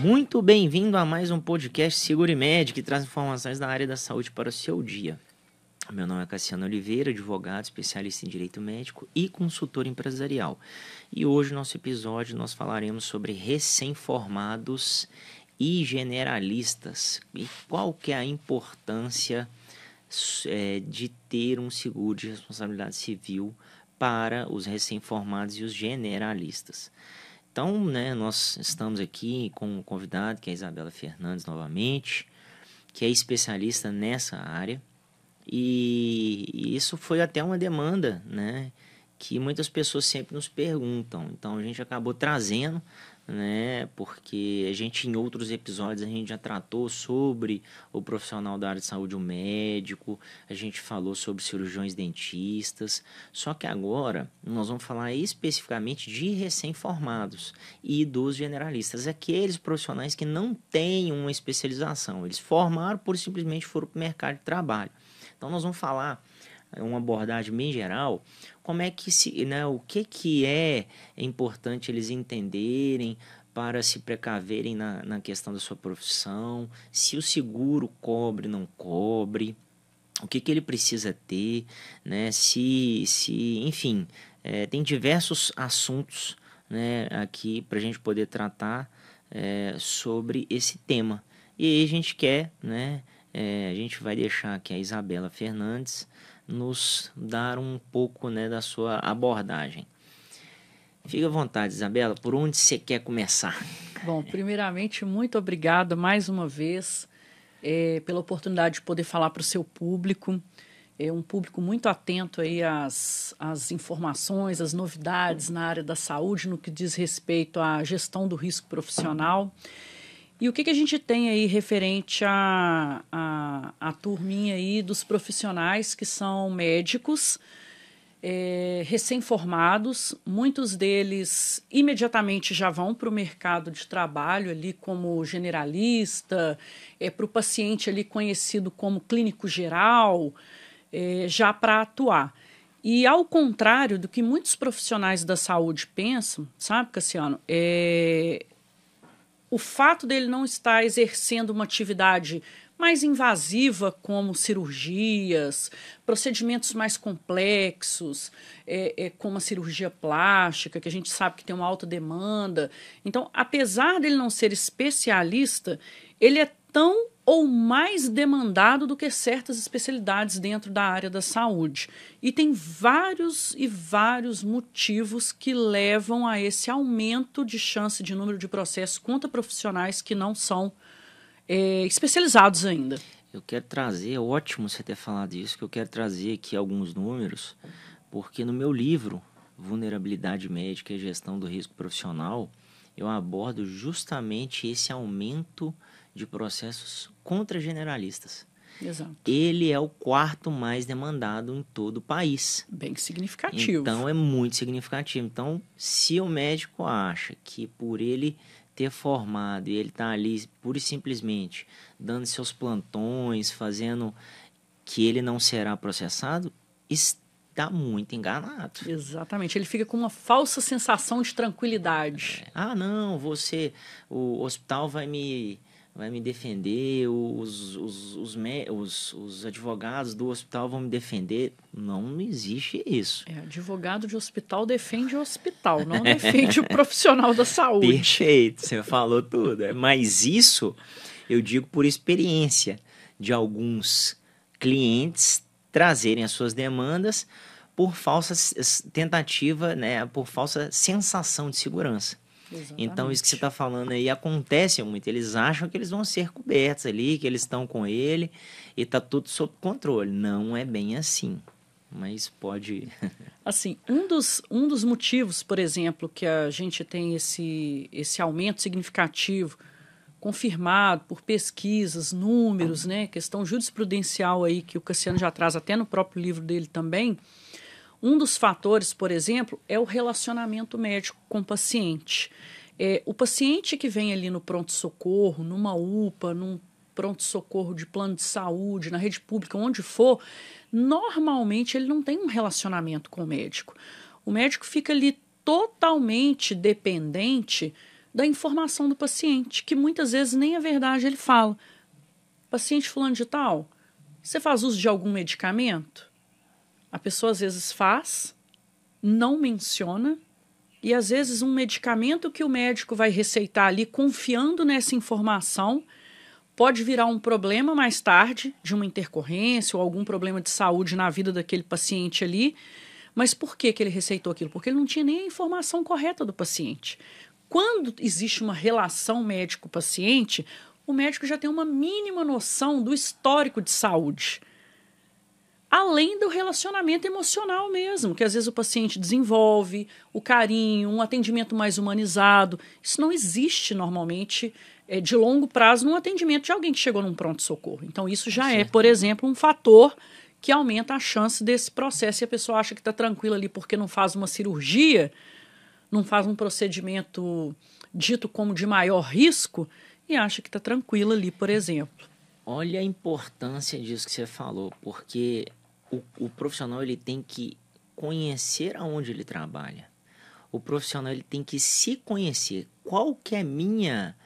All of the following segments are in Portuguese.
Muito bem-vindo a mais um podcast Segurimed, que traz informações da área da saúde para o seu dia. Meu nome é Cassiano Oliveira, advogado, especialista em direito médico e consultor empresarial. E hoje, no nosso episódio, nós falaremos sobre recém-formados e generalistas e qual que é a importância de ter um seguro de responsabilidade civil para os recém-formados e os generalistas. Então, nós estamos aqui com um convidado, que é a Isabela Fernandes, novamente, que é especialista nessa área. E isso foi até uma demanda, que muitas pessoas sempre nos perguntam. Então, a gente acabou trazendo, porque a gente, em outros episódios, a gente já tratou sobre o profissional da área de saúde, o médico, a gente falou sobre cirurgiões dentistas, só que agora nós vamos falar especificamente de recém-formados e dos generalistas, aqueles profissionais que não têm uma especialização, eles formaram por simplesmente foram para o mercado de trabalho. Então, nós vamos falar uma abordagem bem geral, como é que o que é importante eles entenderem para se precaverem na questão da sua profissão, se o seguro cobre, não cobre, o que ele precisa ter, enfim, tem diversos assuntos, aqui para a gente poder tratar sobre esse tema. E aí a gente quer, a gente vai deixar aqui a Isabela Fernandes nos dar um pouco da sua abordagem. Fique à vontade, Isabela, por onde você quer começar? Bom, primeiramente, muito obrigada mais uma vez pela oportunidade de poder falar para o seu público. É um público muito atento aí às informações, às novidades na área da saúde, no que diz respeito à gestão do risco profissional. E o que a gente tem aí referente à turminha aí dos profissionais que são médicos, recém-formados, muitos deles imediatamente já vão para o mercado de trabalho ali como generalista, para o paciente ali conhecido como clínico geral, já para atuar. E ao contrário do que muitos profissionais da saúde pensam, sabe, Cassiano, o fato dele não estar exercendo uma atividade mais invasiva, como cirurgias, procedimentos mais complexos, como a cirurgia plástica, que a gente sabe que tem uma alta demanda. Então, apesar dele não ser especialista, ele é tão ou mais demandado do que certas especialidades dentro da área da saúde. E tem vários e vários motivos que levam a esse aumento de chance de número de processos contra profissionais que não são especializados ainda. Eu quero trazer, é ótimo você ter falado isso, que eu quero trazer aqui alguns números, porque no meu livro, Vulnerabilidade Médica e Gestão do Risco Profissional, eu abordo justamente esse aumento de processos contra generalistas. Exato. Ele é o quarto mais demandado em todo o país. Bem significativo. Então, é muito significativo. Então, se o médico acha que por ele ter formado e ele está ali pura e simplesmente dando seus plantões, fazendo que ele não será processado, está muito enganado. Exatamente. Ele fica com uma falsa sensação de tranquilidade. Não, o hospital vai me defender, os advogados do hospital vão me defender. Não existe isso. Advogado de hospital defende o hospital, não defende o profissional da saúde. Perfeito, você falou tudo. Mas isso eu digo por experiência de alguns clientes trazerem as suas demandas por falsa tentativa, por falsa sensação de segurança. Exatamente. Então, isso que você está falando aí acontece muito. Eles acham que eles vão ser cobertos ali, que eles estão com ele e está tudo sob controle. Não é bem assim, mas pode... Assim, um dos motivos, por exemplo, que a gente tem esse aumento significativo, confirmado por pesquisas, números, questão jurisprudencial aí, que o Cassiano já traz até no próprio livro dele também. Um dos fatores, por exemplo, é o relacionamento médico com o paciente. O paciente que vem ali no pronto-socorro, numa UPA, num pronto-socorro de plano de saúde, na rede pública, onde for, normalmente ele não tem um relacionamento com o médico. O médico fica ali totalmente dependente da informação do paciente, que muitas vezes nem a verdade ele fala. Paciente fulano de tal, você faz uso de algum medicamento? A pessoa às vezes faz, não menciona, e às vezes um medicamento que o médico vai receitar ali, confiando nessa informação, pode virar um problema mais tarde, de uma intercorrência ou algum problema de saúde na vida daquele paciente ali. Mas por que ele receitou aquilo? Porque ele não tinha nem a informação correta do paciente. Quando existe uma relação médico-paciente, o médico já tem uma mínima noção do histórico de saúde. Além do relacionamento emocional mesmo, que às vezes o paciente desenvolve, o carinho, um atendimento mais humanizado. Isso não existe normalmente de longo prazo num atendimento de alguém que chegou num pronto-socorro. Então isso já é, por exemplo, um fator que aumenta a chance desse processo, e a pessoa acha que está tranquila ali porque não faz uma cirurgia, não faz um procedimento dito como de maior risco, e acha que está tranquila ali, por exemplo. Olha a importância disso que você falou, porque o profissional ele tem que conhecer aonde ele trabalha. O profissional ele tem que se conhecer. Qual que é a minha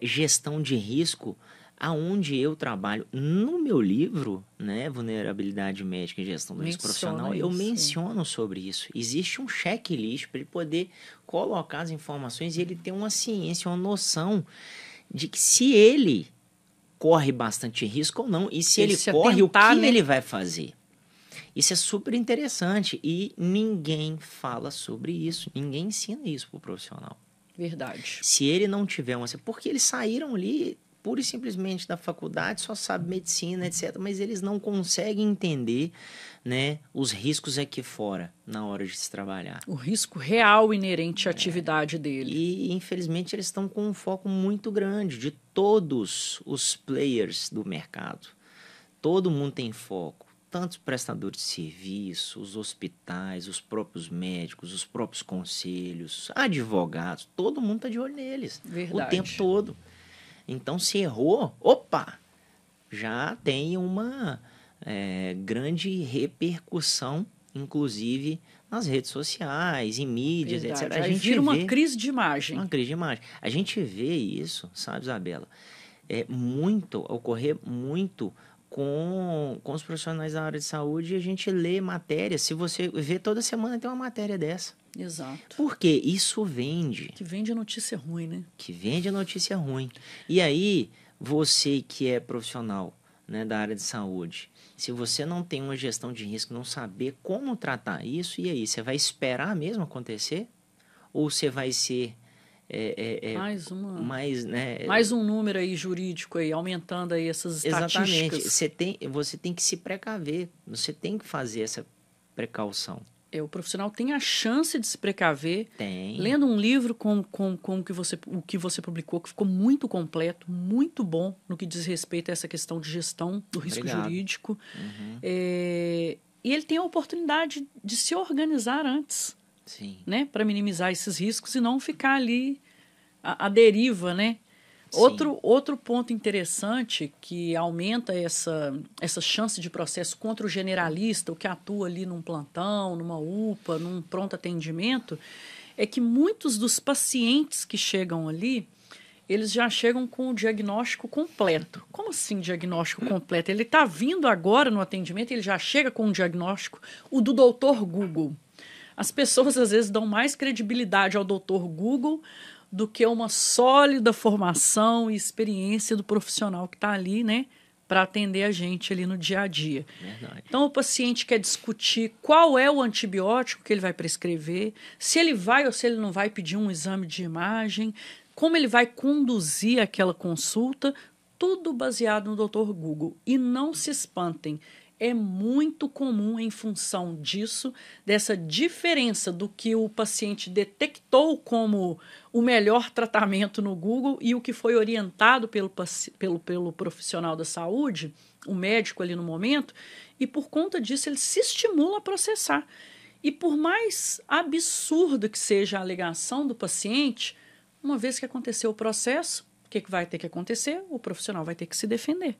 gestão de risco aonde eu trabalho? No meu livro, né, Vulnerabilidade Médica e Gestão do Risco Profissional, eu menciono sobre isso. Existe um checklist para ele poder colocar as informações e ele ter uma ciência, uma noção de que se ele corre bastante risco ou não, e se ele corre, atentar, o que ele vai fazer. Isso é super interessante e ninguém fala sobre isso, ninguém ensina isso para o profissional. Verdade. Se ele não tiver uma... Porque eles saíram ali pura e simplesmente da faculdade, só sabe medicina, etc. Mas eles não conseguem entender, né, os riscos aqui fora na hora de se trabalhar. O risco real inerente à atividade dele. E, infelizmente, eles estão com um foco muito grande de todos os players do mercado. Todo mundo tem foco. Tanto os prestadores de serviço, os hospitais, os próprios médicos, os próprios conselhos, advogados, todo mundo está de olho neles. Verdade. O tempo todo. Então, se errou, opa, já tem uma grande repercussão, inclusive nas redes sociais, em mídias, Verdade. etc. A gente vira uma crise de imagem. Uma crise de imagem. A gente vê isso, sabe, Isabela? Ocorrer muito com os profissionais da área de saúde, e a gente lê matérias. Se você vê, toda semana tem uma matéria dessa. Exato. Porque isso vende. Que vende a notícia ruim, né? Que vende a notícia ruim. E aí, você que é profissional, né, da área de saúde, se você não tem uma gestão de risco, não saber como tratar isso, e aí, você vai esperar mesmo acontecer? Ou você vai ser... mais um número aí jurídico aí, aumentando aí essas estatísticas. Exatamente. Você tem que se precaver. Você tem que fazer essa precaução. O profissional tem a chance de se precaver. Tem. Lendo um livro com o que você publicou, que ficou muito completo, muito bom no que diz respeito a essa questão de gestão do risco jurídico. Uhum. E ele tem a oportunidade de se organizar antes. Sim. Né, para minimizar esses riscos e não ficar ali à deriva, né? Outro ponto interessante que aumenta essa chance de processo contra o generalista, o que atua ali num plantão, numa UPA, num pronto atendimento, é que muitos dos pacientes que chegam ali, eles já chegam com o diagnóstico completo. Como assim diagnóstico completo? Ele está vindo agora no atendimento, ele já chega com um diagnóstico, o do Dr. Google. As pessoas, às vezes, dão mais credibilidade ao Dr. Google do que uma sólida formação e experiência do profissional que está ali, né, para atender a gente ali no dia a dia. Verdade. Então, o paciente quer discutir qual é o antibiótico que ele vai prescrever, se ele vai ou se ele não vai pedir um exame de imagem, como ele vai conduzir aquela consulta, tudo baseado no Dr. Google. E não se espantem. É muito comum, em função disso, dessa diferença do que o paciente detectou como o melhor tratamento no Google e o que foi orientado pelo profissional da saúde, o médico ali no momento, e por conta disso ele se estimula a processar. E por mais absurdo que seja a alegação do paciente, uma vez que aconteceu o processo, o que vai ter que acontecer? O profissional vai ter que se defender.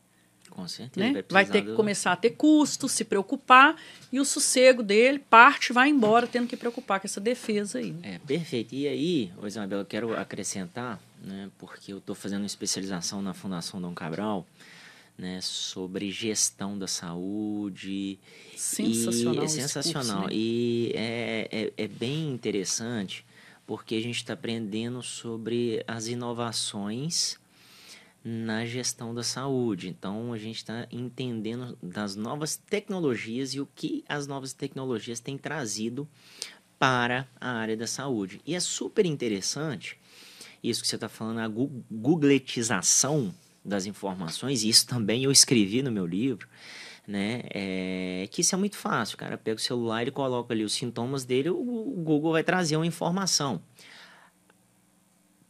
Com certeza. Né? Vai ter que começar a ter custo, se preocupar, e o sossego dele vai embora, tendo que preocupar com essa defesa aí. Perfeito. E aí, Isabela, eu quero acrescentar, né, porque eu estou fazendo uma especialização na Fundação Dom Cabral, né, sobre gestão da saúde. Sensacional. Sensacional. Curso, né? E é bem interessante, porque a gente está aprendendo sobre as inovações na gestão da saúde. Então, a gente está entendendo das novas tecnologias e o que as novas tecnologias têm trazido para a área da saúde. E é super interessante isso que você está falando, a googletização das informações, e isso também eu escrevi no meu livro, né? Que isso é muito fácil, o cara pega o celular e coloca ali os sintomas dele, o Google vai trazer uma informação.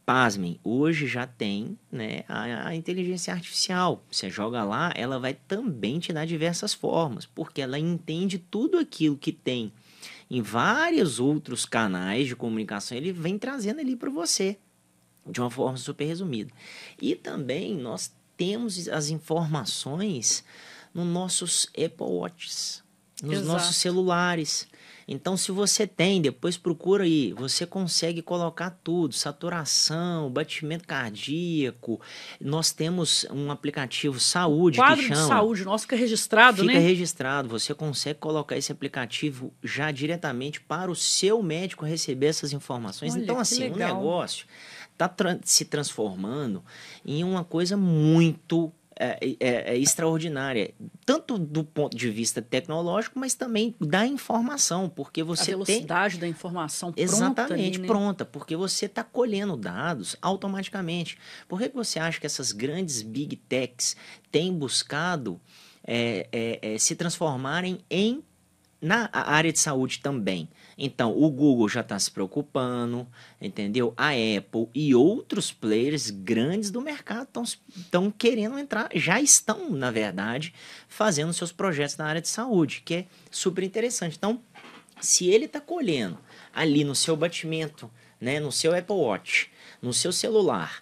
Pasmem, hoje já tem, né, a inteligência artificial. Você joga lá, ela vai também te dar diversas formas, porque ela entende tudo aquilo que tem em vários outros canais de comunicação, ele vem trazendo ali para você, de uma forma super resumida. E também nós temos as informações nos nossos Apple Watches, nos nossos celulares. Então, se você tem, depois procura aí, você consegue colocar tudo, saturação, batimento cardíaco. Nós temos um aplicativo saúde que chama... Quadro de saúde nosso fica registrado, né? Fica registrado, você consegue colocar esse aplicativo já diretamente para o seu médico receber essas informações. Olha, então, assim, o legal. negócio está se transformando em uma coisa muito extraordinária, tanto do ponto de vista tecnológico, mas também da informação, porque você a velocidade da informação pronta. Exatamente, ali, né? pronta, porque você está colhendo dados automaticamente. Por que você acha que essas grandes big techs têm buscado se transformarem na área de saúde também? Então, o Google já está se preocupando, entendeu? A Apple e outros players grandes do mercado estão querendo entrar, já estão, na verdade, fazendo seus projetos na área de saúde, que é super interessante. Então, se ele está colhendo ali no seu batimento, né, no seu Apple Watch, no seu celular,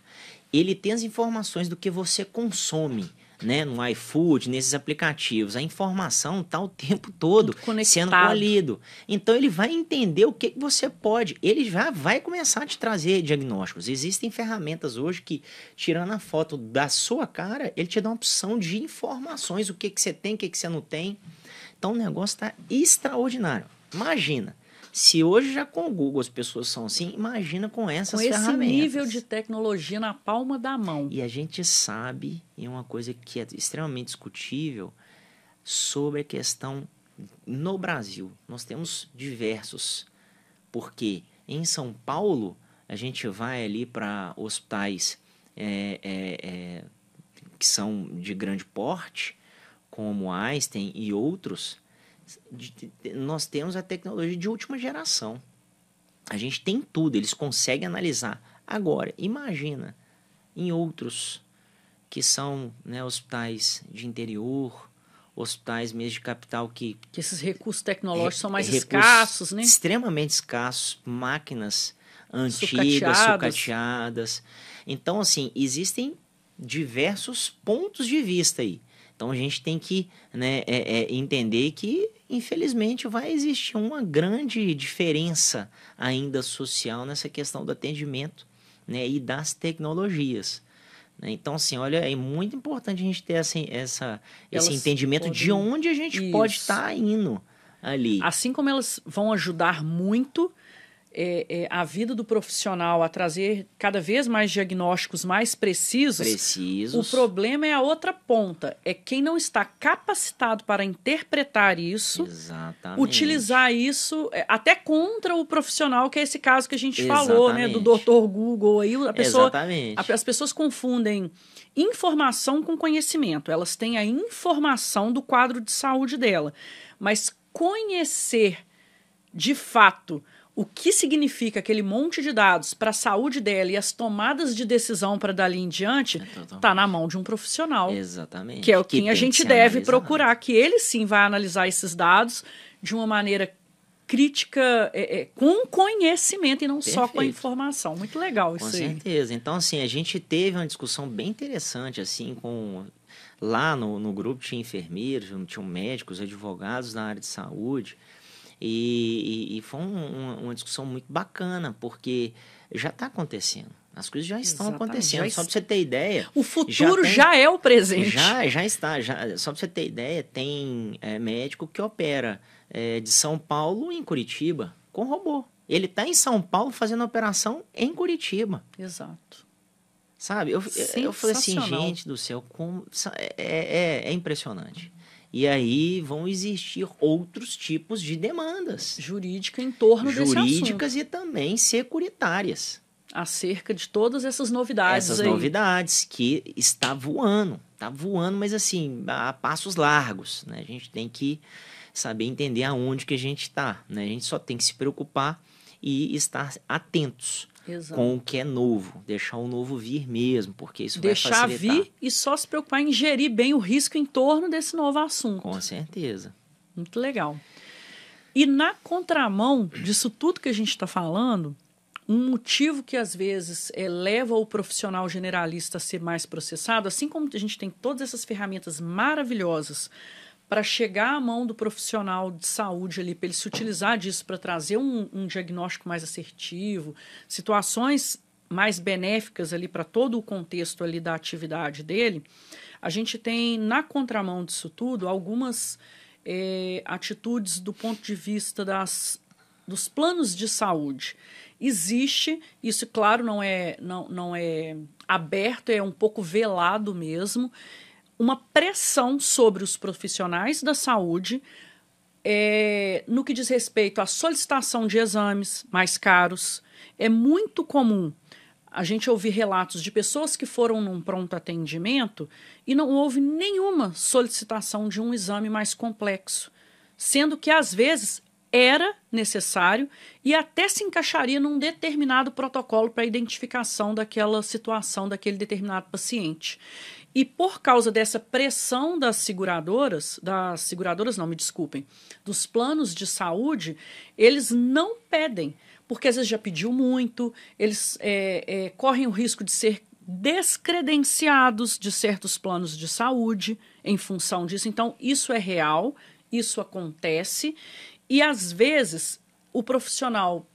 ele tem as informações do que você consome, né, no iFood, nesses aplicativos, a informação está o tempo todo sendo colhido. Então, ele vai entender o que você pode. Ele já vai começar a te trazer diagnósticos. Existem ferramentas hoje que, tirando a foto da sua cara, ele te dá uma opção de informações, o que você tem, o que você não tem. Então, o negócio está extraordinário. Imagina. Se hoje já com o Google as pessoas são assim, imagina com essas ferramentas. Com esse nível de tecnologia na palma da mão. E a gente sabe, e uma coisa que é extremamente discutível, sobre a questão no Brasil. Nós temos diversos, porque em São Paulo a gente vai ali para hospitais que são de grande porte, como Einstein e outros. Nós temos a tecnologia de última geração. A gente tem tudo, eles conseguem analisar. Agora, imagina em outros que são, né, hospitais de interior, hospitais mesmo de capital que esses recursos tecnológicos são mais escassos, né? Extremamente escassos, máquinas antigas, sucateadas. Então, assim, existem diversos pontos de vista aí. Então, a gente tem que, né, entender que, infelizmente, vai existir uma grande diferença ainda social nessa questão do atendimento, né, e das tecnologias. Né? Então, assim, olha, é muito importante a gente ter esse entendimento de onde a gente pode estar indo ali. Assim como elas vão ajudar muito a vida do profissional a trazer cada vez mais diagnósticos mais precisos. O problema é a outra ponta, é quem não está capacitado para interpretar isso, exatamente, utilizar isso até contra o profissional, que é esse caso que a gente falou, né, do Dr. Google. Aí as pessoas confundem informação com conhecimento. Elas têm a informação do quadro de saúde dela, mas conhecer de fato o que significa aquele monte de dados para a saúde dela e as tomadas de decisão para dali em diante, está na mão de um profissional. Exatamente. Que é quem a gente deve procurar, que ele sim vai analisar esses dados de uma maneira crítica, com conhecimento e não só com a informação. Muito legal isso aí. Com certeza. Então, assim, a gente teve uma discussão bem interessante, assim, Lá no grupo tinha enfermeiros, tinham médicos, advogados da área de saúde. E foi uma discussão muito bacana, porque já está acontecendo. As coisas já estão acontecendo. Só para você ter ideia... O futuro já é o presente. Já está. Só para você ter ideia, tem médico que opera de São Paulo em Curitiba com robô. Ele está em São Paulo fazendo operação em Curitiba. Exato. Sabe? Eu falei assim, gente do céu, é impressionante. E aí vão existir outros tipos de demandas. Jurídica em torno desse assunto. Jurídicas e também securitárias. Acerca de todas essas novidades Essas novidades que está voando, mas assim, a passos largos, né? A gente tem que saber entender aonde que a gente está, né? A gente só tem que se preocupar e estar atentos. Exato. Com o que é novo, deixar o novo vir mesmo, porque isso vai facilitar. Deixar vir e só se preocupar em gerir bem o risco em torno desse novo assunto. Com certeza. Muito legal. E na contramão disso tudo que a gente está falando, um motivo que às vezes leva o profissional generalista a ser mais processado, assim como a gente tem todas essas ferramentas maravilhosas para chegar à mão do profissional de saúde ali, para ele se utilizar disso para trazer um diagnóstico mais assertivo, situações mais benéficas ali para todo o contexto ali da atividade dele, a gente tem na contramão disso tudo algumas atitudes do ponto de vista dos planos de saúde. Existe, isso claro não é aberto, é um pouco velado mesmo, uma pressão sobre os profissionais da saúde no que diz respeito à solicitação de exames mais caros. É muito comum a gente ouvir relatos de pessoas que foram num pronto atendimento e não houve nenhuma solicitação de um exame mais complexo, sendo que às vezes era necessário e até se encaixaria num determinado protocolo para a identificação daquela situação, daquele determinado paciente. E por causa dessa pressão dos planos de saúde, eles não pedem, porque às vezes já pediu muito, eles correm o risco de ser descredenciados de certos planos de saúde em função disso. Então, isso é real, isso acontece, e às vezes o profissional,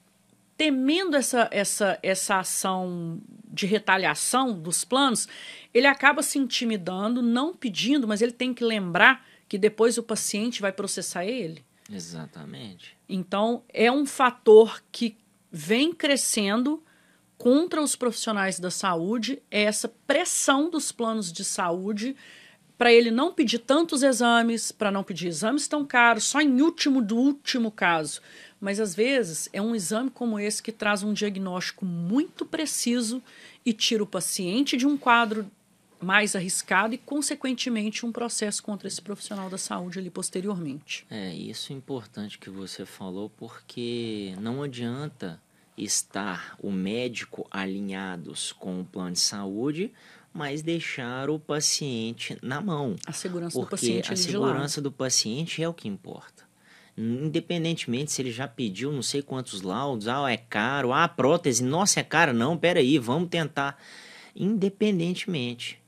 temendo essa ação de retaliação dos planos, ele acaba se intimidando, não pedindo, mas ele tem que lembrar que depois o paciente vai processar ele. Exatamente. Então, é um fator que vem crescendo contra os profissionais da saúde, é essa pressão dos planos de saúde para ele não pedir tantos exames, para não pedir exames tão caros, só em último caso. Mas, às vezes, é um exame como esse que traz um diagnóstico muito preciso e tira o paciente de um quadro mais arriscado e, consequentemente, um processo contra esse profissional da saúde ali posteriormente. Isso é importante que você falou, porque não adianta estar o médico alinhados com o plano de saúde, mas deixar o paciente na mão. A segurança do paciente ali de lado. Porque a segurança do paciente é o que importa. Independentemente se ele já pediu não sei quantos laudos, é caro, a prótese, nossa, é cara, não, peraí, vamos tentar. Independentemente,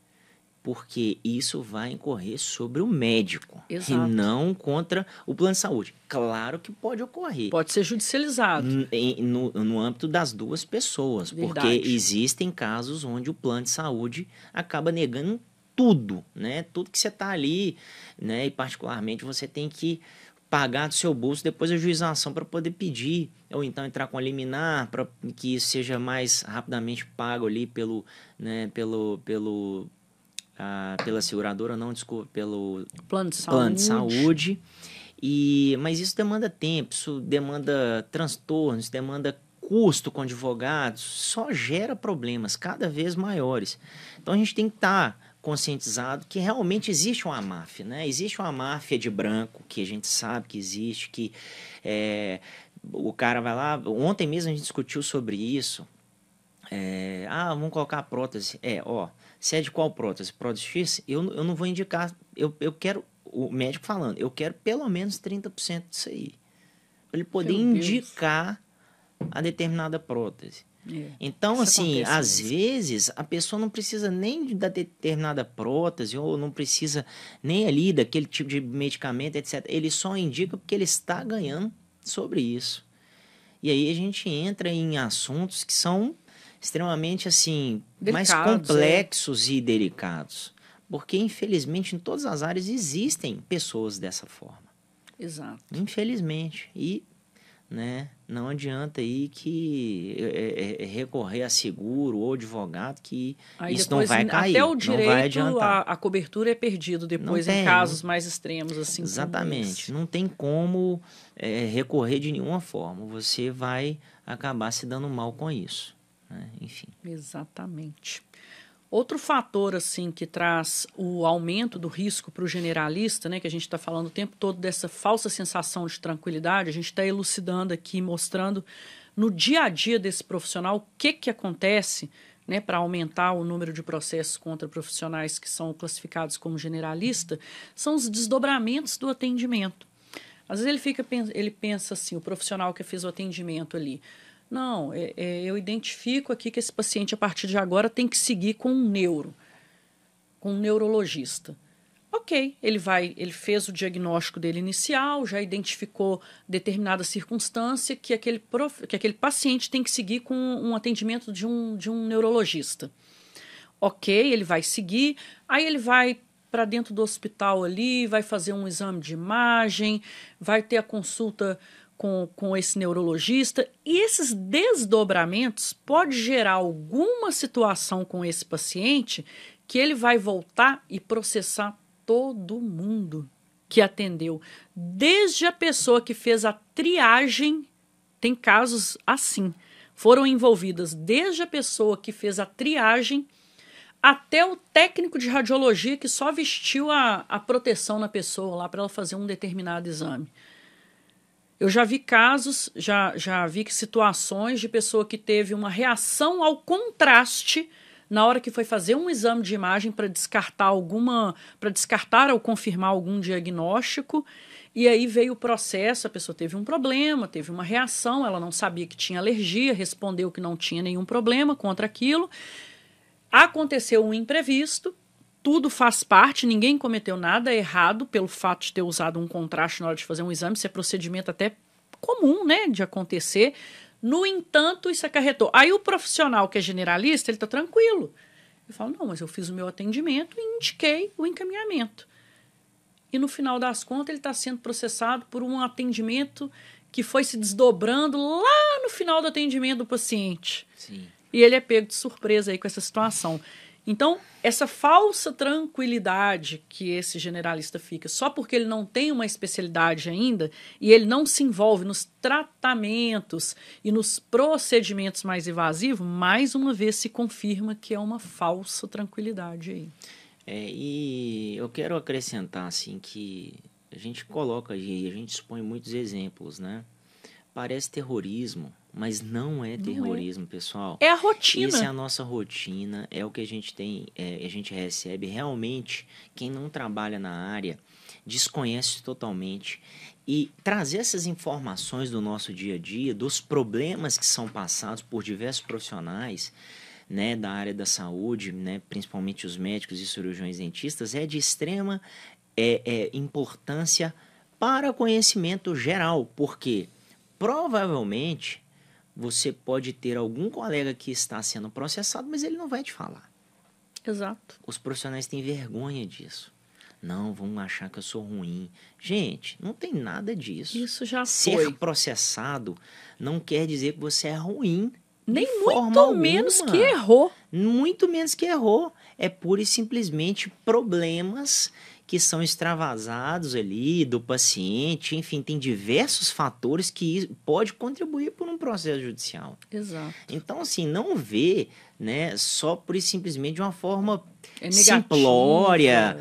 porque isso vai incorrer sobre o médico. Exato. E não contra o plano de saúde. Claro que pode ocorrer. Pode ser judicializado. No âmbito das duas pessoas. Verdade. Porque existem casos onde o plano de saúde acaba negando tudo, né? Tudo que você está ali, né? E particularmente você tem que pagar do seu bolso depois a juização para poder pedir, ou então entrar com a liminar para que isso seja mais rapidamente pago ali pela seguradora, não, desculpa, pelo plano de saúde. Mas isso demanda tempo, isso demanda transtornos, demanda custo com advogados, só gera problemas cada vez maiores. Então a gente tem que estar conscientizado que realmente existe uma máfia, né? Existe uma máfia de branco, que a gente sabe que existe, que o cara vai lá... Ontem mesmo a gente discutiu sobre isso. Vamos colocar a prótese. Se é de qual prótese? Prótese X? Eu não vou indicar. Eu quero, o médico falando, eu quero pelo menos 30% disso aí. Para ele poder indicar a determinada prótese. Então, Isso assim, acontece às mesmo. vezes a pessoa não precisa nem da determinada prótese ou não precisa nem ali daquele tipo de medicamento, etc. Ele só indica porque ele está ganhando sobre isso. E aí a gente entra em assuntos que são extremamente, assim, mais Delicados, complexos e delicados. Porque, infelizmente, em todas as áreas existem pessoas dessa forma. Exato. Infelizmente. E, né, não adianta aí que recorrer a seguro ou advogado que Aí isso depois, não vai cair, até o não vai direito, adiantar. a cobertura é perdido depois Não em tem, casos mais extremos, assim como exatamente. esse. Não tem como recorrer de nenhuma forma. Você vai acabar se dando mal com isso, né? Enfim. Exatamente. Outro fator assim que traz o aumento do risco para o generalista, né, que a gente está falando o tempo todo dessa falsa sensação de tranquilidade, a gente está elucidando aqui, mostrando no dia a dia desse profissional o que acontece, né, para aumentar o número de processos contra profissionais que são classificados como generalista, são os desdobramentos do atendimento. Às vezes ele pensa assim, o profissional que fez o atendimento ali, não, eu identifico aqui que esse paciente, a partir de agora, tem que seguir com com um neurologista. Ok, ele fez o diagnóstico dele inicial, já identificou determinada circunstância que aquele paciente tem que seguir com um atendimento de um neurologista. Ok, ele vai seguir, aí ele vai para dentro do hospital ali, vai fazer um exame de imagem, vai ter a consulta com esse neurologista, e esses desdobramentos pode gerar alguma situação com esse paciente que ele vai voltar e processar todo mundo que atendeu. Desde a pessoa que fez a triagem, tem casos assim, foram envolvidas desde a pessoa que fez a triagem até o técnico de radiologia que só vestiu a proteção na pessoa lá para ela fazer um determinado exame. Eu já vi casos, já vi situações de pessoa que teve uma reação ao contraste na hora que foi fazer um exame de imagem para descartar ou confirmar algum diagnóstico, e aí veio o processo, a pessoa teve um problema, teve uma reação, ela não sabia que tinha alergia, respondeu que não tinha nenhum problema contra aquilo, aconteceu um imprevisto, tudo faz parte, ninguém cometeu nada errado pelo fato de ter usado um contraste na hora de fazer um exame, isso é procedimento até comum, né, de acontecer. No entanto, isso acarretou. Aí o profissional que é generalista, ele está tranquilo. Ele fala, não, mas eu fiz o meu atendimento e indiquei o encaminhamento. E no final das contas, ele está sendo processado por um atendimento que foi se desdobrando lá no final do atendimento do paciente. Sim. E ele é pego de surpresa aí com essa situação. Então, essa falsa tranquilidade que esse generalista fica só porque ele não tem uma especialidade ainda e ele não se envolve nos tratamentos e nos procedimentos mais invasivos, mais uma vez se confirma que é uma falsa tranquilidade aí. E eu quero acrescentar assim que a gente coloca aí, a gente expõe muitos exemplos, né? Parece terrorismo, mas não é terrorismo, pessoal. É a rotina. Essa é a nossa rotina, é o que a gente tem, a gente recebe. Realmente, quem não trabalha na área desconhece totalmente. E trazer essas informações do nosso dia a dia, dos problemas que são passados por diversos profissionais, né, da área da saúde, né, principalmente os médicos e cirurgiões dentistas, é de extrema importância para conhecimento geral, porque provavelmente você pode ter algum colega que está sendo processado, mas ele não vai te falar. Exato. Os profissionais têm vergonha disso. Não, vão achar que eu sou ruim. Gente, não tem nada disso. Isso já Ser foi. processado não quer dizer que você é ruim. Nem de forma muito alguma. menos que errou. Muito menos que errou. É pura e simplesmente problemas que são extravasados ali do paciente. Enfim, tem diversos fatores que pode contribuir por um processo judicial. Exato. Então, assim, não vê, né, só por e simplesmente de uma forma simplória,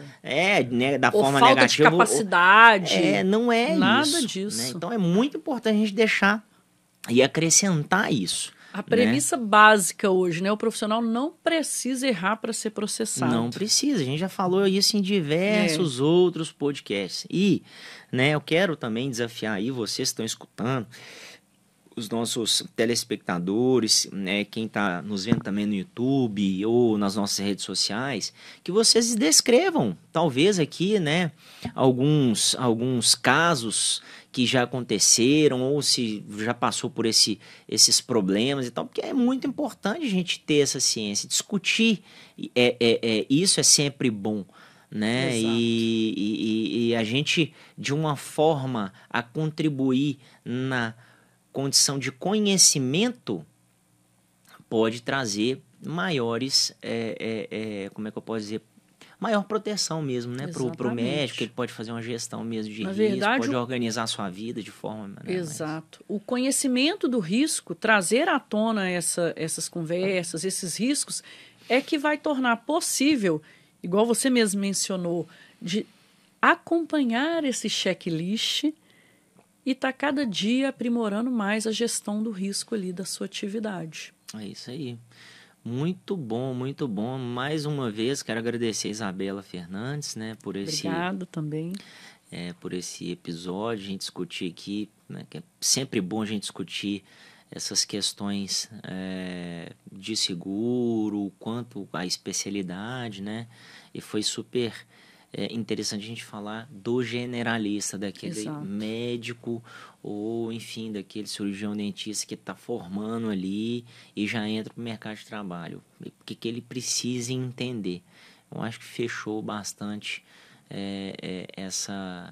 né, da ou forma falta negativa. de capacidade. Não é nada isso. disso. Né? Então, é muito importante a gente deixar e acrescentar isso. A premissa básica hoje, né? O profissional não precisa errar para ser processado. Não precisa. A gente já falou isso em diversos outros podcasts. E, né, eu quero também desafiar aí vocês que estão escutando os nossos telespectadores, né, quem está nos vendo também no YouTube ou nas nossas redes sociais, que vocês descrevam, talvez aqui, né, alguns casos que já aconteceram ou se já passou por esses problemas e tal, porque é muito importante a gente ter essa ciência, discutir, isso é sempre bom, né? E a gente, de uma forma a contribuir na condição de conhecimento, pode trazer maiores, como é que eu posso dizer, maior proteção mesmo, né? Pro médico, ele pode fazer uma gestão mesmo de risco, pode organizar a sua vida de forma... Né, exato. O conhecimento do risco, trazer à tona essas conversas, esses riscos, é que vai tornar possível, igual você mesmo mencionou, de acompanhar esse checklist e estar cada dia aprimorando mais a gestão do risco ali da sua atividade. É isso aí. Muito bom, muito bom. Mais uma vez, quero agradecer a Isabela Fernandes, né, por esse... Obrigado também. Por esse episódio, a gente discutir aqui, né, que é sempre bom a gente discutir essas questões de seguro, quanto à especialidade, né, e foi super interessante a gente falar do generalista, daquele Exato. médico ou, enfim, daquele cirurgião dentista que está formando ali e já entra para o mercado de trabalho. O que ele precisa entender. Eu acho que fechou bastante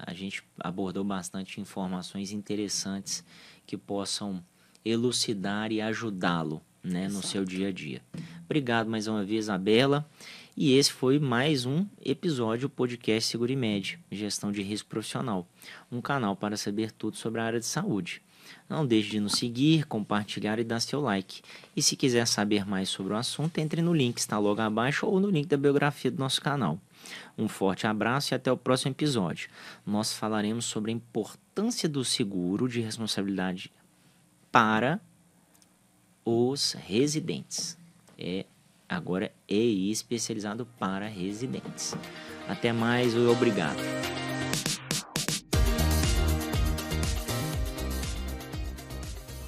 a gente abordou bastante informações interessantes que possam elucidar e ajudá-lo, né, no seu dia a dia. Obrigado mais uma vez, Isabela. E esse foi mais um episódio do podcast Segurimed, Gestão de Risco Profissional, um canal para saber tudo sobre a área de saúde. Não deixe de nos seguir, compartilhar e dar seu like. E se quiser saber mais sobre o assunto, entre no link que está logo abaixo ou no link da biografia do nosso canal. Um forte abraço e até o próximo episódio. Nós falaremos sobre a importância do seguro de responsabilidade para os residentes. Agora é especializado para residentes. Até mais e obrigado.